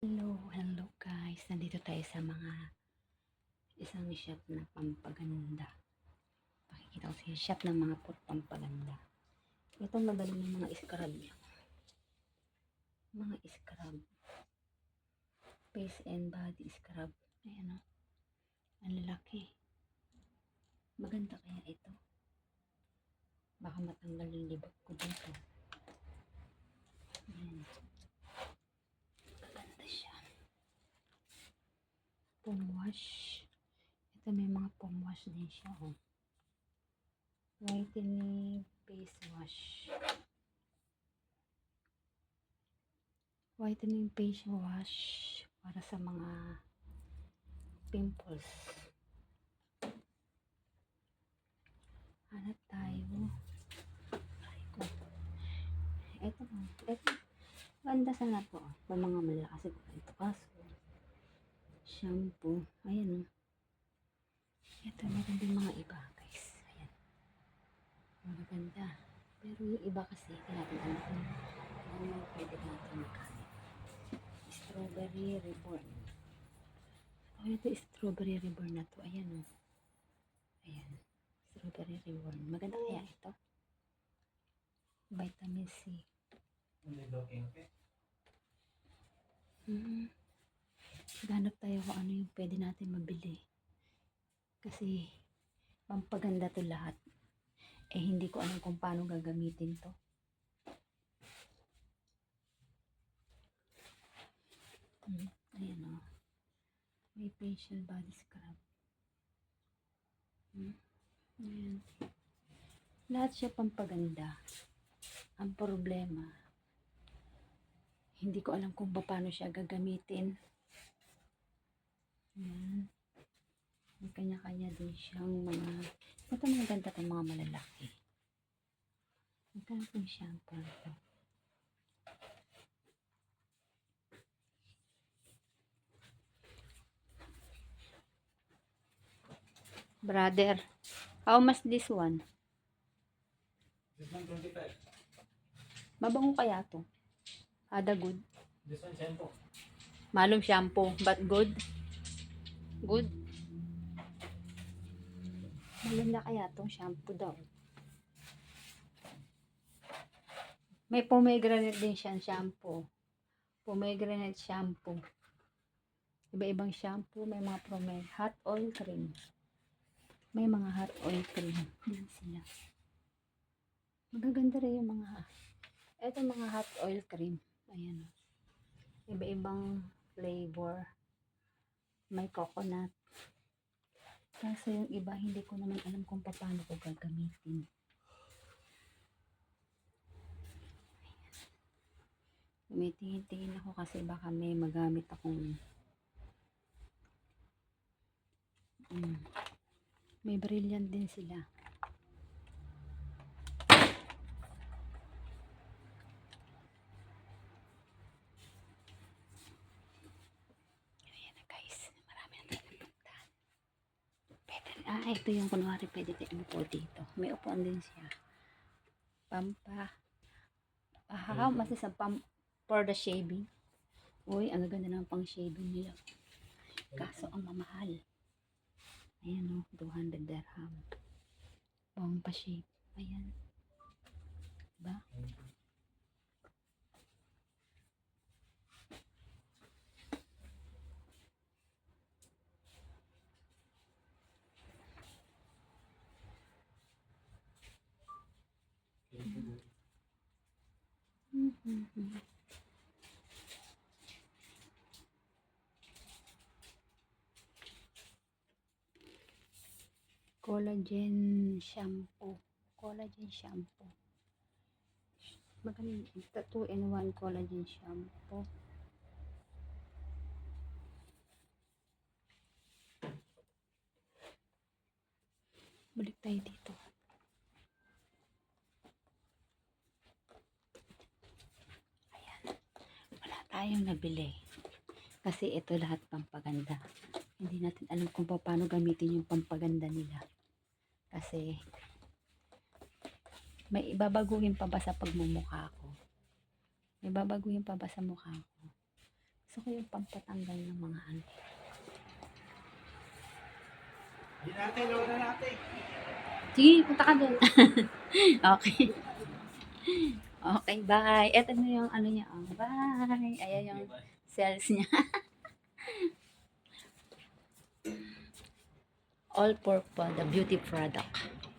Hello guys. Nandito tayo sa isang shop na pampaganda. Pakikita ko sa shop ng mga pampaganda. Ito magaling ng mga scrub niya. Mga scrub. Face and body scrub. Ayan o. Ang lalaki. Maganda kaya ito. Baka matanggal yung libag ko dito. Ayan. Maganda siya. Foam wash. Ito may mga foam wash din siya o. Whitening face wash. Whitening face wash para sa mga pimples. Hanap tayo. Ito. Ganda sana to. Pang mga malakas ito kaso. Shampoo. Ayan o. Ito meron din mga iba guys. Ayan. Maganda. Pero yung iba kasi natin ano yung pwede natin makain. Strawberry reborn. Ito strawberry reborn na to. Ayan o. Ayan. Strawberry reborn. Maganda kaya ito. Vitamin C. Ganap tayo kung ano yung pwede natin mabili. Kasi pampaganda to lahat. Hindi ko alam kung paano gagamitin to. Ayan o. May facial body scrub. Ayan. Lahat siya pampaganda. Ang problema, hindi ko alam kung paano siya gagamitin. Ayan. May kanya-kanya din siyang ito mga ganda itong mga malalaki. Ito yung shampoo ito. Brother, how much this one? This one 25. Mabango kaya to? Ada good? This one shampoo. Malum shampoo, but good? Good? Maganda kaya tong shampoo daw. May pomegranate din siyang shampoo. Pomegranate shampoo. Iba-ibang shampoo. May mga hot oil cream. May mga hot oil cream din sila. Magaganda rin yung ito mga hot oil cream. Ayan o. Iba-ibang flavor. May coconut. Kaso yung iba hindi ko naman alam kung paano ko gagamitin. Tumitingin-tingin ako kasi baka may magamit akong may brilliant din sila. Ayan na guys, marami na tayo napuntahan. Ito yung kunwari pwede tayo upo dito. May upuan din siya. Mas isa for the shaving. Uy, ang ganda ng pang shaving nila. Kaso ang mamahal. Ayan o, 200 dirham. Pang pa-shave. Ayan. Diba? Collagen shampoo. Collagen shampoo. Magaling. 2-in-1 collagen shampoo. Balik tayo dito. Ayan. Wala tayong nabili. Kasi ito lahat pampaganda. Hindi natin alam kung paano gamitin yung pampaganda nila. Kasi may ibabaguhin pa ba sa pagmumukha ko? May babaguhin pa ba sa mukha ko? Gusto ko yung pampatanggal ng mga ano. Hindi natin, load na natin. Sige, punta ka doon. Okay. Okay, bye. Eto na yung ano niya. Oh, bye. Ayan yung sales niya. All purple, the beauty product.